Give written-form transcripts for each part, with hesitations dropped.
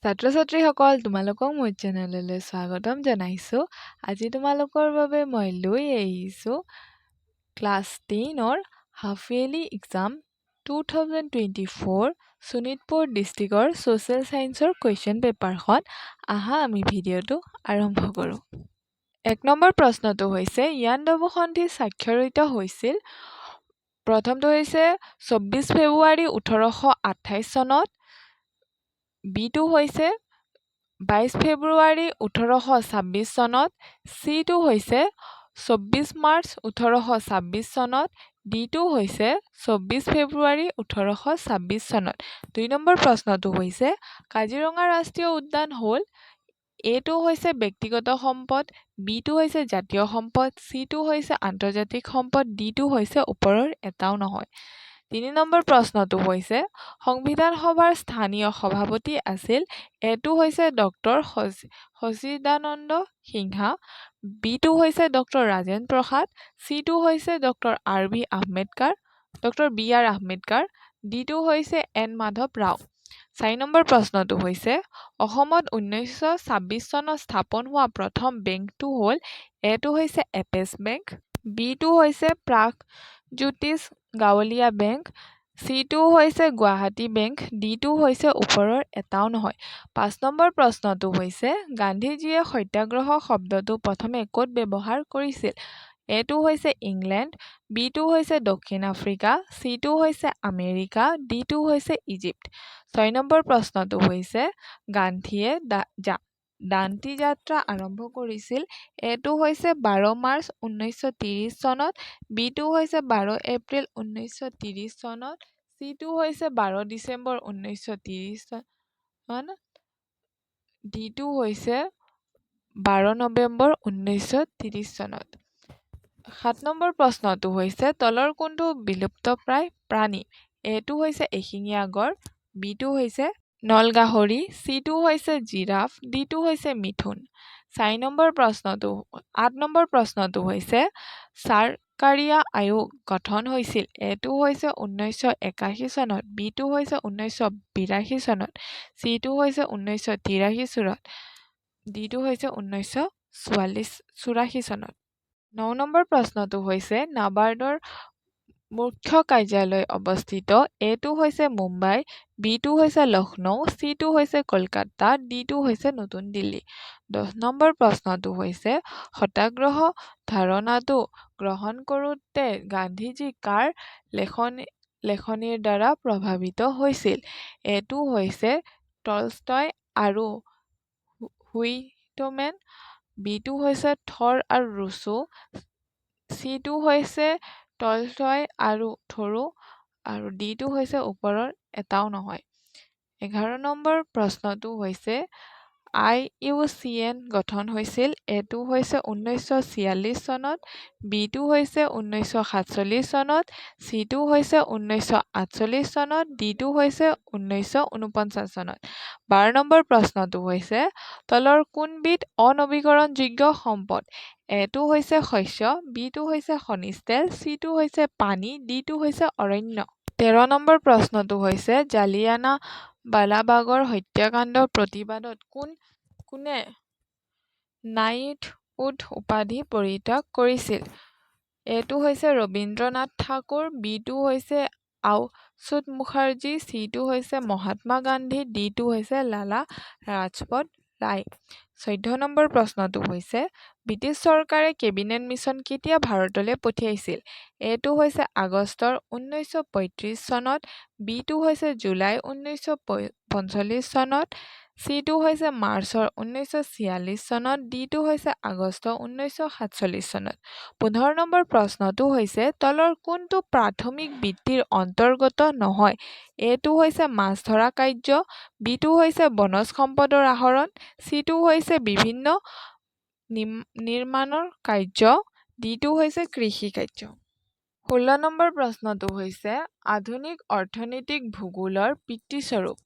ছাত্ৰ-ছাত্ৰীসকল তোমালোকক মোৰ চেনেললৈ স্বাগতম জনাইছোঁ। আজি তোমালোকৰ বাবে মই লৈ আহিছোঁ ক্লাছ 10ৰ হাফ ইয়াৰলি এক্সাম 2024 শোণিতপুৰ ডিষ্ট্ৰিক্টৰ ছ'চিয়েল ছায়েন্সৰ কুৱেশ্যন পেপাৰখন। আহা আমি ভিডিঅ'টো আৰম্ভ কৰোঁ। 1 নম্বৰ প্ৰশ্নটো হৈছে ইয়ান ডবু সন্ধি স্বাক্ষৰিত হৈছিল। প্ৰথমটো হৈছে 24 ফেব্ৰুৱাৰী 1828 চনত। বিটো হৈছে 22 ফেব্ৰুৱাৰী 1826 চনত। চিটো হৈছে 24 মাৰ্চ 1826 চনত। ডিটো হৈছে 24 ফেব্ৰুৱাৰী 1826 চনত। 2 নম্বৰ প্ৰশ্নটো হৈছে কাজিৰঙা ৰাষ্ট্ৰীয় উদ্যান হ'ল এটো হৈছে ব্যক্তিগত সম্পদ, বিটো হৈছে জাতীয় সম্পদ, চিটো হৈছে আন্তৰ্জাতিক সম্পদ, ডিটো হৈছে ওপৰৰ এটাও নহয়। 3 নম্বৰ প্ৰশ্নটো হৈছে সংবিধান সভাৰ স্থানীয় সভাপতি আছিল। এটো হৈছে ডক্টৰ সচিদানন্দ সিনহা, বিটো হৈছে ডক্টৰ ৰাজেন্দ্ৰ প্ৰসাদ, চিটো হৈছে ডক্টৰ বি আৰ আম্বেদকাৰ, ডিটো হৈছে এন মাধৱ ৰাও। 4 নম্বৰ প্ৰশ্নটো হৈছে অসমত 1926 চনত স্থাপন হোৱা প্ৰথম বেংকটো হ'ল এটো হৈছে এপেচ বেংক, বিটো হৈছে প্ৰাগজ্যোতিষ গাঁৱলীয়া বেংক, চিটো হৈছে গুৱাহাটী বেংক, ডিটো হৈছে ওপৰৰ এটাও নহয়। 5 নম্বৰ প্ৰশ্নটো হৈছে গান্ধীজীয়ে সত্যাগ্ৰহ শব্দটো প্ৰথমে ক'ত ব্যৱহাৰ কৰিছিল। এটো হৈছে ইংলেণ্ড, বিটো হৈছে দক্ষিণ আফ্ৰিকা, চিটো হৈছে আমেৰিকা, ডিটো হৈছে ইজিপ্ত। 6 নম্বৰ প্ৰশ্নটো হৈছে গান্ধীয়ে দাণ্ডি যাত্ৰা আৰম্ভ কৰিছিল। এটো হৈছে 12 মাৰ্চ 1930 চনত, বিটো হৈছে 12 এপ্ৰিল 1930 চনত, চিটো হৈছে 12 ডিচেম্বৰ 1930 চনত, ডিটো হৈছে 12 নৱেম্বৰ 1930 চনত। 7 নম্বৰ প্ৰশ্নটো হৈছে তলৰ কোনটো বিলুপ্তপ্ৰায় প্ৰাণী। এটো হৈছে এশিঙীয়া গড়, বিটো হৈছে নলগাহৰি, চিটো হৈছে জিৰাফ, ডিটো হৈছে মিথুন। 8 নম্বৰ প্ৰশ্নটো হৈছে চাৰকাৰীয়া আয়োগ গঠন হৈছিল। এটো হৈছে 1981 চনত, বিটো হৈছে 1982 চনত, চিটো হৈছে 1983 চনত, ডিটো হৈছে 1984 চনত। 9 নম্বৰ প্ৰশ্নটো হৈছে নাবাৰ্ডৰ মুখ্য কাৰ্যালয় অৱস্থিত। এটো হৈছে মুম্বাই, বিটো হৈছে লক্ষ্ণৌ, চিটো হৈছে কলকাতা, ডিটো হৈছে নতুন দিল্লী। 10 নম্বৰ প্ৰশ্নটো হৈছে সত্যাগ্ৰহ ধাৰণাটো গ্ৰহণ কৰোঁতে গান্ধীজী কাৰ লেখনিৰ দ্বাৰা প্ৰভাৱিত হৈছিল। এটো হৈছে টলষ্টয় আৰু হুইটমেন, বিটো হৈছে থৰ আৰু ৰুছো, চিটো হৈছে টলষ্টয় আৰু থৰো, আৰু ডিটো হৈছে ওপৰৰ এটাও নহয়। 11 নম্বৰ প্ৰশ্নটো হৈছে IUCN গঠন হৈছিল। এটো হৈছে 1946 চনত, বিটো হৈছে 1947 চনত, চিটো হৈছে 1948 চনত, ডিটো হৈছে 1949 চনত। 12 নম্বৰ প্ৰশ্নটো হৈছে তলৰ কোনবিধ অনৱীকৰণযোগ্য সম্পদ। এটো হৈছে শস্য, বিটো হৈছে খনিজ তেল, চিটো হৈছে পানী, ডিটো হৈছে অৰণ্য। 13 নম্বৰ প্ৰশ্নটো হৈছে জালিয়ানাৱালাবাগৰ হত্যাকাণ্ডৰ প্ৰতিবাদত কোনে নাইটহুড উপাধি পৰিত্যাগ কৰিছিল। এটো হৈছে ৰবীন্দ্ৰনাথ ঠাকুৰ, বিটো হৈছে আশুতোষ মুখাৰ্জী, চিটো হৈছে মহাত্মা গান্ধী, ডিটো হৈছে লালা লাজপত ৰায়। 14 নম্বৰ প্ৰশ্নটো হৈছে ব্ৰিটিছ চৰকাৰে কেবিনেট মিছন কেতিয়া ভাৰতলৈ পঠিয়াইছিল। এটো হৈছে আগষ্টৰ 1935 চনত, বিটো হৈছে জুলাই 1945 চনত, চিটো হৈছে মাৰ্চৰ 1946 চনত, ডিটো হৈছে আগষ্ট 1947 চনত। 15 নম্বৰ প্ৰশ্নটো হৈছে তলৰ কোনটো প্ৰাথমিক বৃত্তিৰ অন্তৰ্গত নহয়। এটো হৈছে মাছ ধৰা কাৰ্য, বিটো হৈছে বনজ সম্পদৰ আহৰণ, চিটো হৈছে বিভিন্ন নিৰ্মাণৰ কাৰ্য, ডিটো হৈছে কৃষি কাৰ্য। 16 নম্বৰ প্ৰশ্নটো হৈছে আধুনিক অৰ্থনৈতিক ভূগোলৰ পিতৃস্বৰূপ।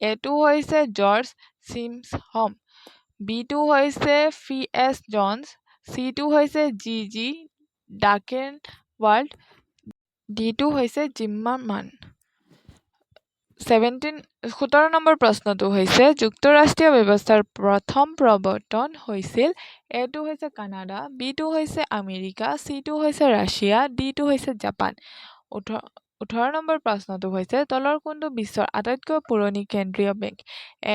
এটো হৈছে জৰ্জ চিমছহম, বিটো হৈছে C.S. জনছ, চিটো হৈছে G.G. ডাকেনৱাল্ড, ডিটো হৈছে জিম্মাৰমান। 17 নম্বৰ প্ৰশ্নটো হৈছে যুক্তৰাষ্ট্ৰীয় ব্যৱস্থাৰ প্ৰথম প্ৰৱৰ্তন হৈছিল। এটো হৈছে কানাডা, বিটো হৈছে আমেৰিকা, চিটো হৈছে ৰাছিয়া, ডিটো হৈছে জাপান। 18 নম্বৰ প্ৰশ্নটো হৈছে তলৰ কোনটো বিশ্বৰ আটাইতকৈ পুৰণি কেন্দ্ৰীয় বেংক?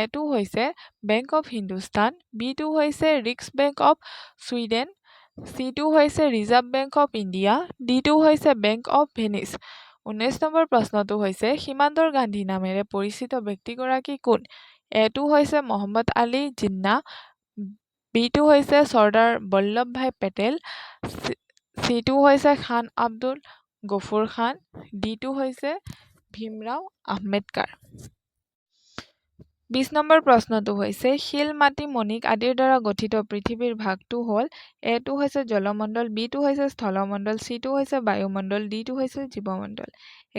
এটো হৈছে বেংক অৱ হিন্দুস্তান, বিটো হৈছে ৰিক্স বেংক অৱ ছুইডেন, চিটো হৈছে ৰিজাৰ্ভ বেংক অৱ ইণ্ডিয়া, ডিটো হৈছে বেংক অৱ ভেনিছ। 19 নম্বৰ প্ৰশ্নটো হৈছে সীমান্তৰ গান্ধী নামেৰে পৰিচিত ব্যক্তিগৰাকী কোন? এটো হৈছে মহম্মদ আলী জিন্না, বিটো হৈছে চৰ্দাৰ বল্লভভাই পেটেল, চিটো হৈছে খান আব্দুল গফুৰ খান, ডিটো হৈছে ভীমৰাও আম্বেদকাৰ। 20 নম্বৰ প্ৰশ্নটো হৈছে শিল, মাটি, মণিক আদিৰ দ্বাৰা গঠিত পৃথিৱীৰ ভাগটো হ'ল। এটো হৈছে জলমণ্ডল, বিটো হৈছে স্থলমণ্ডল, চিটো হৈছে বায়ুমণ্ডল, ডিটো হৈছে জীৱমণ্ডল।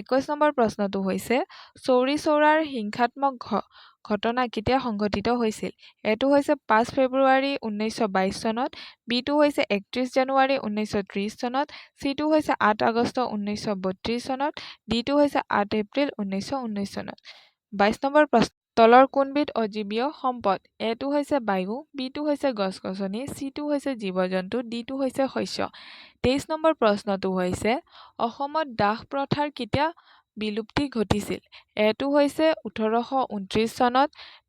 21 নম্বৰ প্ৰশ্নটো হৈছে চৌৰি চৌৰাৰ হিংসাত্মক ঘটনা কেতিয়া সংঘটিত হৈছিল? এটো হৈছে 5 ফেব্ৰুৱাৰী 1922 চনত, বিটো হৈছে 31 জানুৱাৰী 1930 চনত, চিটো হৈছে 8 আগষ্ট 1932 চনত, ডিটো হৈছে 8 এপ্ৰিল 1919 চনত। 22 নম্বৰ প্ৰশ্ন তলৰ কোনবিধ অজীৱীয় সম্পদ? এটো হৈছে বায়ু, বিটো হৈছে গছ-গছনি, চিটো হৈছে জীৱ-জন্তু, ডিটো হৈছে শস্য। 23 নম্বৰ প্ৰশ্নটো হৈছে অসমত দাস প্ৰথাৰ কেতিয়া বিলুপ্তি ঘটিছিল? এটো হৈছে 1829 চনত,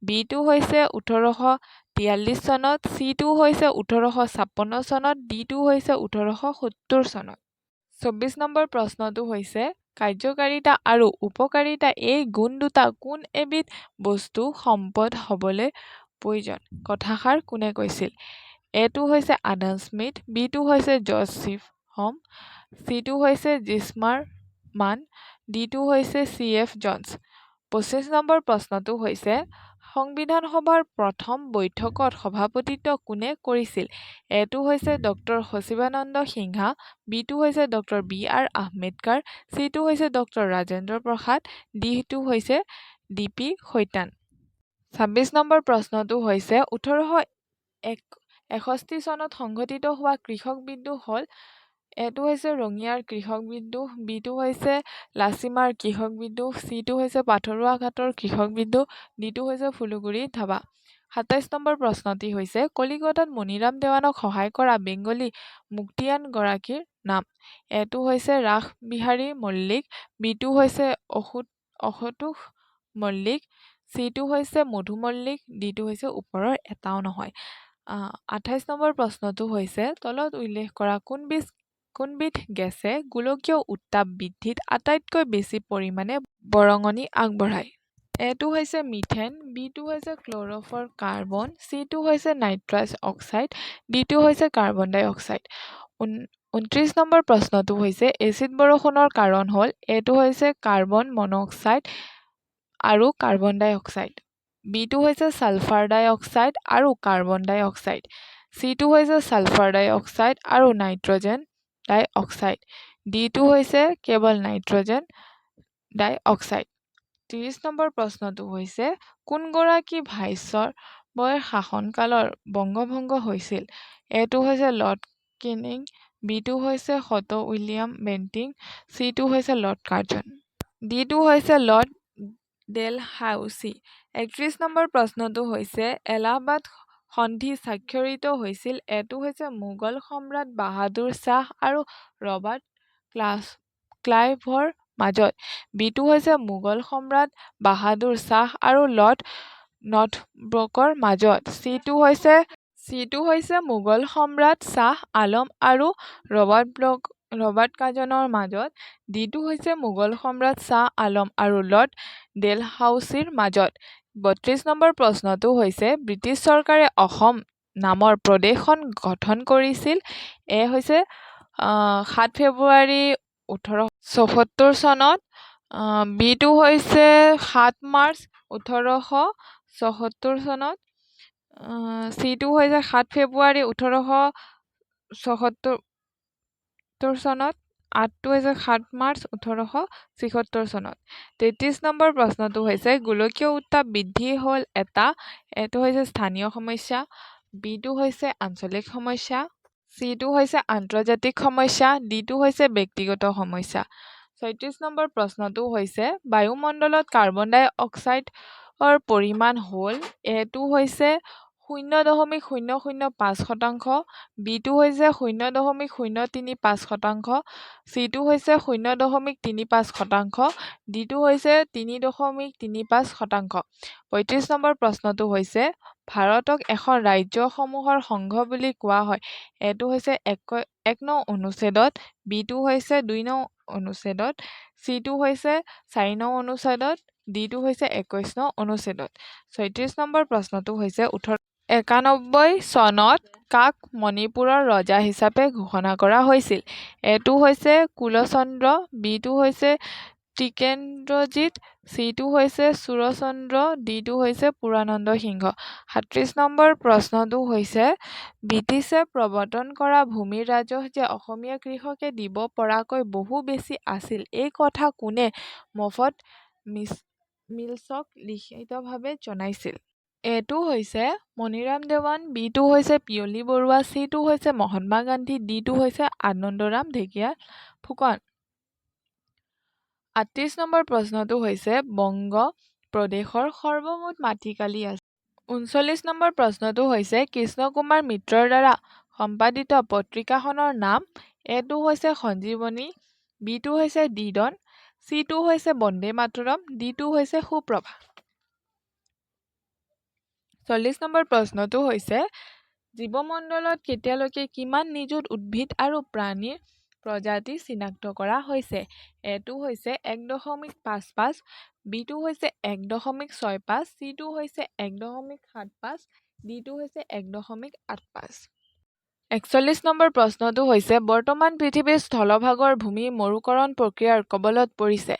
বিটো হৈছে 1843 চনত, চিটো হৈছে 1856 চনত, ডিটো হৈছে 1870 চনত। 24 নম্বৰ প্ৰশ্নটো হৈছে কাৰ্যকাৰিতা আৰু উপকাৰিতা এই গুণ দুটা কোন এবিধ বস্তু সম্পদ হবলৈ প্ৰয়োজন? কথাষাৰ কোনে কৈছিল? এটো হৈছে আডাম স্মিথ, বিটো হৈছে জোচেফ হোম, চিটো হৈছে জিছমাৰমান, ডিটো হৈছে চি.এফ. জনছ। 25 নম্বৰ প্ৰশ্নটো হৈছে সংবিধান সভাৰ প্ৰথম বৈঠকত সভাপতিত্ব কোনে কৰিছিল? এটো হৈছে ড সচিবানন্দ সিনহা, বিটো হৈছে ড বি.আৰ. আম্বেদকাৰ, চিটো হৈছে ড ৰাজেন্দ্ৰ প্ৰসাদ, ডিটো হৈছে ডি.পি. সৈতান। 26 নম্বৰ প্ৰশ্নটো হৈছে 1861 চনত সংঘটিত হোৱা কৃষক বিদ্ৰোহ হ'ল। এটো হৈছে ৰঙিয়াৰ কৃষক বিদ্ৰোহ, বিটো হৈছে লাচিমাৰ কৃষক বিদ্ৰোহ, চিটো হৈছে পাথৰুৱা ঘাটৰ কৃষক বিদ্ৰোহ, ডিটো হৈছে ফুলুগুৰি ধাবা। 27 নম্বৰ প্ৰশ্নটি হৈছে কলিকতাত মণিৰাম দেৱানক সহায় কৰা বেংগলী মুক্তিয়ান গৰাকীৰ নাম? এটো হৈছে ৰাস বিহাৰী মল্লিক, বিটো হৈছে অসতোষ মল্লিক, চিটো হৈছে মধু মল্লিক, ডিটো হৈছে ওপৰৰ এটাও নহয়। 28 নম্বৰ প্ৰশ্নটো হৈছে তলত উল্লেখ কৰা কোনবিধ গেছে গোলকীয় উত্তাপ বৃদ্ধিত আটাইতকৈ বেছি পৰিমাণে বৰঙণি আগবঢ়ায়? এটো হৈছে মিথেন, বিটো হৈছে ক্ল'ৰ'ফ্ল'ৰ কাৰ্বন, চিটো হৈছে নাইট্ৰাছ অক্সাইড, ডিটো হৈছে কাৰ্বন ডাই অক্সাইড। 29 নম্বৰ প্ৰশ্নটো হৈছে এচিড বৰষুণৰ কাৰণ হ'ল। এটো হৈছে কাৰ্বন মন'ক্সাইড আৰু কাৰ্বন ডাই অক্সাইড, বিটো হৈছে ছালফাৰ ডাই অক্সাইড আৰু কাৰ্বন ডাই অক্সাইড, চিটো হৈছে ছালফাৰ ডাই অক্সাইড আৰু নাইট্ৰজেন ডাই অক্সাইড, ডিটো হৈছে কেৱল নাইট্ৰজেন ডাই অক্সাইড। 30 নম্বৰ প্ৰশ্নটো হৈছে কোনগৰাকী ভাইচৰয়ৰ শাসনকালত বংগভংগ হৈছিল? এটো হৈছে লৰ্ড কেনিং, বিটো হৈছে সটো উইলিয়াম বেণ্টিং, চিটো হৈছে লৰ্ড কাৰ্জন, ডিটো হৈছে লৰ্ড ডেলহাউচি। 31 নম্বৰ প্ৰশ্নটো হৈছে এলাহাবাদ সন্ধি স্বাক্ষৰিত হৈছিল। এটো হৈছে মোগল সম্ৰাট বাহাদুৰ শ্বাহ আৰু ৰবাৰ্ট ক্লাইভৰ মাজত, বিটো হৈছে মোগল সম্ৰাট বাহাদুৰ শ্বাহ আৰু লৰ্ড নৰ্থব্ৰকৰ মাজত, চিটো হৈছে মোগল সম্ৰাট শ্বাহ আলম আৰু ৰবাৰ্ট কাৰ্জনৰ মাজত, ডিটো হৈছে মোগল সম্ৰাট শ্বাহ আলম আৰু লৰ্ড ডেলহাউচিৰ মাজত। 32 নম্বৰ প্ৰশ্নটো হৈছে ব্ৰিটিছ চৰকাৰে অসম নামৰ প্ৰদেশখন গঠন কৰিছিল। এ হৈছে 7 ফেব্ৰুৱাৰী 1874 চনত, বিটো হৈছে 7 মাৰ্চ 1874 চনত, চিটো হৈছে 7 ফেব্ৰুৱাৰী 1874 চনত, আঠটো হৈছে 7 মাৰ্চ 1876 চনত। 33 নম্বৰ প্ৰশ্নটো হৈছে গোলকীয় উত্তাপ বৃদ্ধি হ'ল এটো হৈছে স্থানীয় সমস্যা, বিটো হৈছে আঞ্চলিক সমস্যা, চিটো হৈছে আন্তৰ্জাতিক সমস্যা, ডিটো হৈছে ব্যক্তিগত সমস্যা। ৩৬ নম্বৰ প্ৰশ্নটো হৈছে বায়ুমণ্ডলত কাৰ্বন ডাই অক্সাইডৰ পৰিমাণ হ'ল এটো হৈছে 0.005%, বিটো হৈছে 0.035%, চিটো হৈছে 0.35%, ডিটো হৈছে 3.35%। ৩৫ নম্বৰ প্ৰশ্নটো হৈছে ভাৰতক এখন ৰাজ্যসমূহৰ সংঘ বুলি কোৱা হয়। এটো হৈছে ১ নং অনুচ্ছেদত, বিটো হৈছে ২ নং অনুচ্ছেদত, চিটো হৈছে ৪ নং অনুচ্ছেদত, ডিটো হৈছে ২১ নং অনুচ্ছেদত। ৩৬ নম্বৰ প্ৰশ্নটো হৈছে ১৮৯১ চনত কাক মণিপুৰৰ ৰজা হিচাপে ঘোষণা কৰা হৈছিল? এটো হৈছে কুলচন্দ্ৰ, বিটো হৈছে টিকেন্দ্ৰজিৎ, চিটো হৈছে সুৰচন্দ্ৰ, ডিটো হৈছে পুৰন্দৰ সিংহ। ৩৭ নম্বৰ প্ৰশ্নটো হৈছে ব্ৰিটিছে প্ৰৱৰ্তন কৰা ভূমিৰ ৰাজহ যে অসমীয়া কৃষকে দিব পৰাকৈ বহু বেছি আছিল, এই কথা কোনে মফত মিলছক লিখিতভাৱে জনাইছিল? এটো হৈছে মণিৰাম দেৱান, বিটো হৈছে পিয়লি বৰুৱা, চিটো হৈছে মহাত্মা গান্ধী, ডিটো হৈছে আনন্দৰাম ঢেকীয়াল ফুকন। ৩৮ নম্বৰ প্ৰশ্নটো হৈছে বংগ প্ৰদেশৰ সৰ্বমুঠ মাটিকালি আছে। ৩৯ নম্বৰ প্ৰশ্নটো হৈছে কৃষ্ণকুমাৰ মিত্ৰৰ দ্বাৰা সম্পাদিত পত্ৰিকাখনৰ নাম? এটো হৈছে সঞ্জীৱনী, বিটো হৈছে দিদন, চিটো হৈছে বন্দে মাতৰম, ডিটো হৈছে সুপ্ৰভা। ৪০ নম্বৰ প্ৰশ্নটো হৈছে জীৱমণ্ডলত কেতিয়ালৈকে কিমান নিযুত উদ্ভিদ আৰু প্ৰাণীৰ প্ৰজাতি চিনাক্ত কৰা হৈছে? এটো হৈছে ১.৫৫, বিটো হৈছে ১.৬৫, চিটো হৈছে ১.৭৫, ডিটো হৈছে ১.৮৫। ৪১ নম্বৰ প্ৰশ্নটো হৈছে বৰ্তমান পৃথিৱীৰ স্থলভাগৰ ভূমি মৰুকৰণ প্ৰক্ৰিয়াৰ কবলত পৰিছে।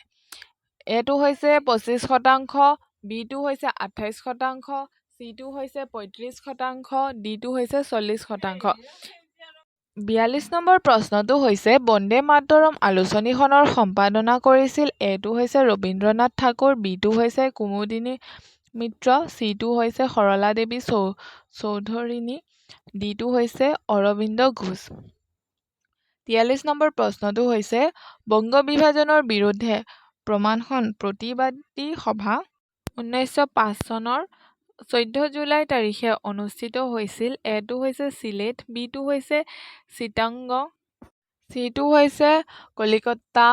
এটো হৈছে ২৫%, বিটো হৈছে ২৮%, চিটো হৈছে ৩৫%, ডিটো হৈছে ৪০%। ৪২ নম্বৰ প্ৰশ্নটো হৈছে বন্দে মাতৰম আলোচনীখনৰ সম্পাদনা কৰিছিল? এটো হৈছে ৰবীন্দ্ৰনাথ ঠাকুৰ, বিটো হৈছে কুমুদিনী মিত্ৰ, চিটো হৈছে সৰলা দেৱী চৌধুৰীণী, ডিটো হৈছে অৰবিন্দ ঘোষ। ৪৩ নম্বৰ প্ৰশ্নটো হৈছে বংগ বিভাজনৰ বিৰুদ্ধে প্ৰমাণন প্ৰতিবাদী সভা ১৯০৫ চনৰ ১৪ জুলাই তাৰিখে অনুষ্ঠিত হৈছিল। এটো হৈছে চিলেট, বিটো হৈছে চিটাগং, চিটো হৈছে কলিকতা,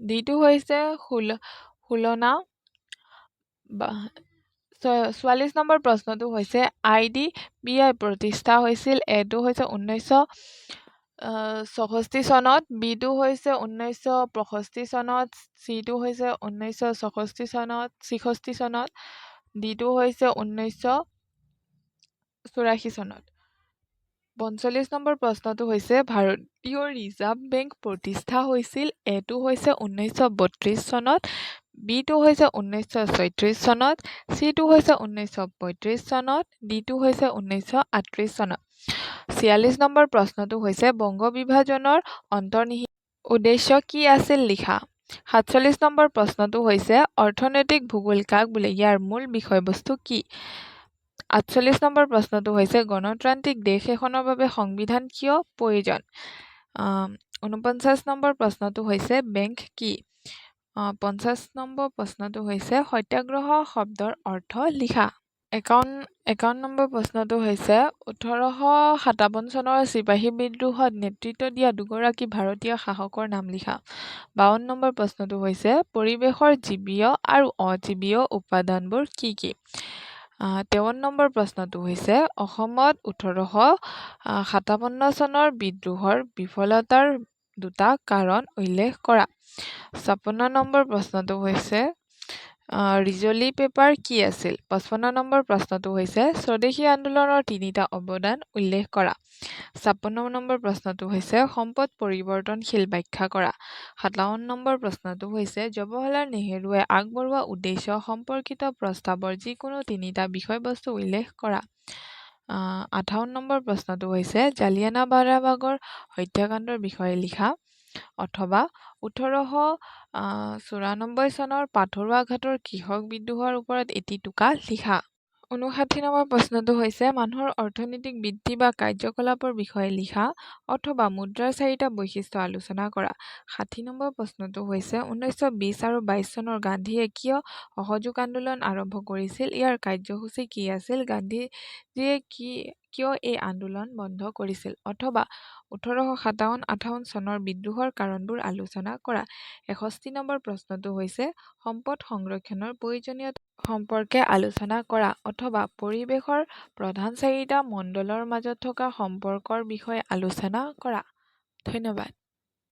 ডিটো হৈছে খুলনা। ৪৪ নম্বৰ প্ৰশ্নটো হৈছে IDBI প্ৰতিষ্ঠা হৈছিল? এটো হৈছে ১৯৬৪ চনত, বিটো হৈছে ১৯৬৫ চনত, চিটো হৈছে ১৯৬৬ চনত, ডিটো হৈছে ১৯৮৪ চনত। ৪৫ নম্বৰ প্ৰশ্নটো হৈছে ভাৰতীয় ৰিজাৰ্ভ বেংক প্ৰতিষ্ঠা হৈছিল? এটো হৈছে ১৯৩২ চনত, বিটো হৈছে ১৯৩৬ চনত, চিটো হৈছে ১৯৩৫ চনত, ডিটো হৈছে ১৯৩৮ চনত। ৪৬ নম্বৰ প্ৰশ্নটো হৈছে বংগ বিভাজনৰ অন্তৰ্নিহিত উদ্দেশ্য কি আছিল লিখা। ৪৭ নম্বৰ প্ৰশ্নটো হৈছে অৰ্থনৈতিক ভূগোল কাক বোলে, ইয়াৰ মূল বিষয়বস্তু কি? ৪৮ নম্বৰ প্ৰশ্নটো হৈছে গণতান্ত্ৰিক দেশ এখনৰ বাবে সংবিধান কিয় প্ৰয়োজন? ৪৯ নম্বৰ প্ৰশ্নটো হৈছে বেংক কি? ৫০ নম্বৰ প্ৰশ্নটো হৈছে সত্যাগ্ৰহ শব্দৰ অৰ্থ লিখা। ৫১ নম্বৰ প্ৰশ্নটো হৈছে ১৮৫৭ চনৰ চিপাহী বিদ্ৰোহত নেতৃত্ব দিয়া দুগৰাকী ভাৰতীয় শাসকৰ নাম লিখা। ৫২ নম্বৰ প্ৰশ্নটো হৈছে পৰিৱেশৰ জীৱীয় আৰু অজীৱীয় উপাদানবোৰ কি কি? ৫৩ নম্বৰ প্ৰশ্নটো হৈছে অসমত ১৮৫৭ চনৰ বিদ্ৰোহৰ বিফলতাৰ দুটা কাৰণ উল্লেখ কৰা। ৫৬ নম্বৰ প্ৰশ্নটো হৈছে ৰিজলি পেপাৰ কি আছিল? ৫৫ নম্বৰ প্ৰশ্নটো হৈছে স্বদেশী আন্দোলনৰ তিনিটা অৱদান উল্লেখ কৰা। ৫৬ নম্বৰ প্ৰশ্নটো হৈছে সম্পদ পৰিৱৰ্তনশীল ব্যাখ্যা কৰা। ৫৭ নম্বৰ প্ৰশ্নটো হৈছে জৱাহৰলাল নেহৰুৱে আগবঢ়োৱা উদ্দেশ্য সম্পৰ্কিত প্ৰস্তাৱৰ যিকোনো তিনিটা বিষয়বস্তু উল্লেখ কৰা। ৫৮ নম্বৰ প্ৰশ্নটো হৈছে জালিয়ানাৱালাবাগৰ হত্যাকাণ্ডৰ বিষয়ে লিখা অথবা ১৮৯৪ চনৰ পাথৰুৱা ঘাটৰ কৃষক বিদ্ৰোহৰ ওপৰত এটি টোকা লিখা। 59 নম্বৰ প্ৰশ্নটো হৈছে মানুহৰ অৰ্থনৈতিক বৃদ্ধি বা কাৰ্যকলাপৰ বিষয়ে লিখা অথবা মুদ্ৰাৰ 4টা বৈশিষ্ট্য আলোচনা কৰা। 60 নম্বৰ প্ৰশ্নটো হৈছে 1920 আৰু 22 চনৰ গান্ধীয়ে কিয় অসহযোগ আন্দোলন আৰম্ভ কৰিছিল, ইয়াৰ কাৰ্যসূচী কি আছিল, গান্ধীজীয়ে কিয় এই আন্দোলন বন্ধ কৰিছিল, অথবা 1857-58 চনৰ বিদ্ৰোহৰ কাৰণবোৰ আলোচনা কৰা। 61 নম্বৰ প্ৰশ্নটো হৈছে সম্পদ সংৰক্ষণৰ প্ৰয়োজনীয়তা সম্পৰ্কে আলোচনা কৰা অথবা পৰিৱেশৰ প্ৰধান 4টা মণ্ডলৰ মাজত থকা সম্পৰ্কৰ বিষয়ে আলোচনা কৰা। ধন্যবাদ।